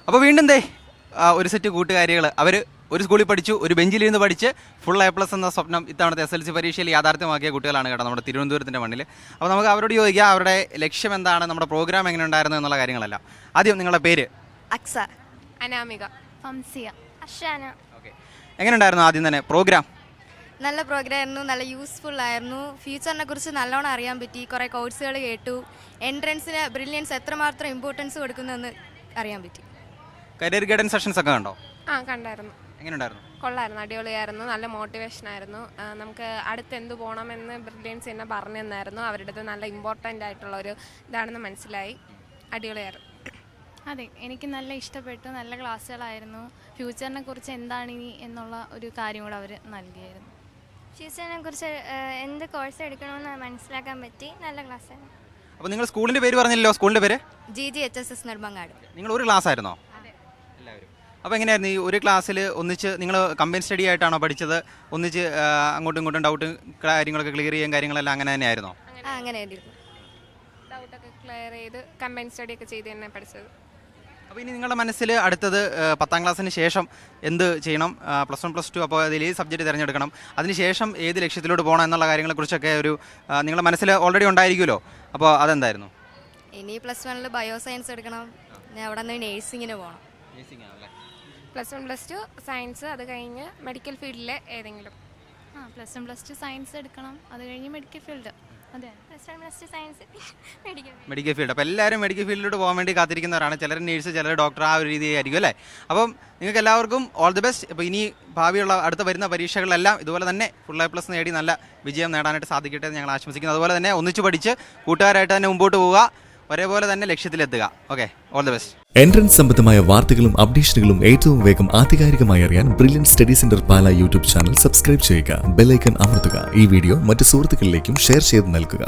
അപ്പോൾ വീണ്ടും ഒരു സെറ്റ് കൂട്ടുകാരികൾ അവർ ഒരു സ്കൂളിൽ പഠിച്ചു, ഒരു ബെഞ്ചിലിരുന്ന് പഠിച്ച് ഫുൾ A+ എന്ന സ്വപ്നം ഇത്തവണത്തെ SLC പരീക്ഷയിൽ യാഥാർത്ഥ്യമാക്കിയ കുട്ടികളാണ് കേട്ടോ നമ്മുടെ തിരുവനന്തപുരത്തിൻ്റെ മണ്ണിൽ. അപ്പോൾ നമുക്ക് അവരോട് ചോദിക്കുക അവരുടെ ലക്ഷ്യം എന്താണ്, നമ്മുടെ പ്രോഗ്രാം എങ്ങനെ ഉണ്ടായിരുന്നു എന്നുള്ള കാര്യങ്ങളെല്ലാം. ആദ്യം നിങ്ങളുടെ പേര്? അക്സ, അനാമിക, ഫംസിയ, അഷാന. ഓക്കെ, എങ്ങനെ ഉണ്ടായിരുന്നു ആദ്യം തന്നെ പ്രോഗ്രാം? നല്ല പ്രോഗ്രാം ആയിരുന്നു, നല്ല യൂസ്ഫുൾ ആയിരുന്നു. ഫ്യൂച്ചറിനെ കുറിച്ച് നല്ലോണം അറിയാൻ പറ്റി. കുറേ കോഴ്സുകൾ കേട്ടു. എൻട്രൻസിന് ബ്രില്യൻസ് എത്രമാത്രം ഇമ്പോർട്ടൻസ് കൊടുക്കുന്നതെന്ന് അറിയാൻ പറ്റി. കരിയർ ഗൈഡൻസ് സെഷൻസ് ഒക്കെ കണ്ടോ? കണ്ടായിരുന്നു. എങ്ങനെ ഉണ്ടായിരുന്നു? കൊള്ളായിരുന്നു, അടിപൊളിയായിരുന്നു, നല്ല മോട്ടിവേഷൻ ആയിരുന്നു. നമുക്ക് അടുത്ത് എന്ത് പോകണമെന്ന് ബ്രില്യൻസ് തന്നെ പറഞ്ഞു തന്നായിരുന്നു. അവരുടെ അടുത്ത് നല്ല ഇമ്പോർട്ടൻ്റ് ആയിട്ടുള്ള ഒരു ഇതാണെന്ന് മനസ്സിലായി. അടിപൊളിയായിരുന്നു. അതെ, എനിക്ക് നല്ല ഇഷ്ടപ്പെട്ടു. നല്ല ക്ലാസ്സുകളായിരുന്നു. ഫ്യൂച്ചറിനെ കുറിച്ച് എന്താണ് ഇനി എന്നുള്ള ഒരു കാര്യം കൂടെ അവർ നൽകിയായിരുന്നു. ഫ്യൂച്ചറിനെ കുറിച്ച് എന്ത് കോഴ്സ് എടുക്കണമെന്ന് മനസ്സിലാക്കാൻ പറ്റി. നല്ല ക്ലാസ്സായിരുന്നു. അപ്പോൾ നിങ്ങൾ സ്കൂളിൻ്റെ പേര് പറഞ്ഞില്ലല്ലോ, സ്കൂളിൻ്റെ പേര്? GGHSS നെടുമങ്ങാട്. നിങ്ങൾ ഒരു ക്ലാസ് ആയിരുന്നോ എല്ലാവരും? അപ്പോൾ എങ്ങനെയായിരുന്നു ഈ ഒരു ക്ലാസ്സിൽ ഒന്നിച്ച് നിങ്ങൾ കമ്പൈൻ സ്റ്റഡി ആയിട്ടാണോ പഠിച്ചത്? ഒന്നിച്ച് അങ്ങോട്ടും ഇങ്ങോട്ടും ഡൗട്ട് കാര്യങ്ങളൊക്കെ ക്ലിയർ ചെയ്യാൻ കാര്യങ്ങളെല്ലാം അങ്ങനെ തന്നെ ആയിരുന്നോ? അങ്ങനെ ആയിരുന്നു. ഡൗട്ടൊക്കെ ക്ലിയർ ചെയ്ത് കമ്പൈൻ സ്റ്റഡി ഒക്കെ ചെയ്ത് തന്നെ പഠിച്ചത്. അപ്പോൾ ഇനി നിങ്ങളുടെ മനസ്സിൽ അടുത്തത് 10ാം ക്ലാസ്സിന് ശേഷം എന്ത് ചെയ്യണം? +1 +2 അപ്പോൾ അതിൽ ഏത് സബ്ജക്റ്റ് തിരഞ്ഞെടുക്കണം, അതിനുശേഷം ഏത് ലക്ഷ്യത്തിലോട്ട് പോകണം എന്നുള്ള കാര്യങ്ങളെക്കുറിച്ചൊക്കെ ഒരു നിങ്ങളുടെ മനസ്സിൽ ഓൾറെഡി ഉണ്ടായിരിക്കുമല്ലോ. അപ്പോൾ അതെന്തായിരുന്നു? ഇനി +1 ബയോസയൻസ് എടുക്കണം. അവിടെ നിന്ന് നേഴ്സിങ്ങിന് പോകണം. +1 +2 സയൻസ്, അത് കഴിഞ്ഞ് മെഡിക്കൽ ഫീൽഡിലെ ഏതെങ്കിലും. +1 +2 സയൻസ് എടുക്കണം, അത് കഴിഞ്ഞ് മെഡിക്കൽ ഫീൽഡ്. അതെ, +1 +2 സയൻസ്, മെഡിക്കൽ ഫീൽഡ്. അപ്പോൾ എല്ലാവരും മെഡിക്കൽ ഫീൽഡിലോട്ട് പോകാൻ വേണ്ടി കാത്തിരിക്കുന്നവരാണ്. ചിലർ നേഴ്സ്, ചിലർ ഡോക്ടർ, ആ ഒരു രീതിയായിരിക്കും അല്ലേ? അപ്പം നിങ്ങൾക്ക് എല്ലാവർക്കും ഓൾ ദി ബെസ്റ്റ്. അപ്പോൾ ഇനി ഭാവിയുള്ള അടുത്ത വരുന്ന പരീക്ഷകളിലെല്ലാം ഇതുപോലെ തന്നെ ഫുൾ A+ നേടി നല്ല വിജയം നേടാനായിട്ട് സാധിക്കട്ടെ എന്ന് ഞങ്ങൾ ആശംസിക്കുന്നു. അതുപോലെ തന്നെ ഒന്നിച്ച് പഠിച്ച് കൂട്ടുകാരായിട്ട് തന്നെ മുമ്പോട്ട് പോവുക, ഒരേപോലെ തന്നെ ലക്ഷ്യത്തിലെത്തുക. Okay, all the best. Entrance സംബന്ധമായ വാർത്തകളും അപ്ഡേഷനുകളും ഏറ്റവും വേഗം ആധികാരികമായി അറിയാൻ brilliant study centre Pala YouTube channel subscribe ചെയ്യുക, ബെൽ ഐക്കൺ അമർത്തുക. ഈ വീഡിയോ മറ്റ് സുഹൃത്തുക്കളിലേക്കും ഷെയർ ചെയ്ത് നൽകുക.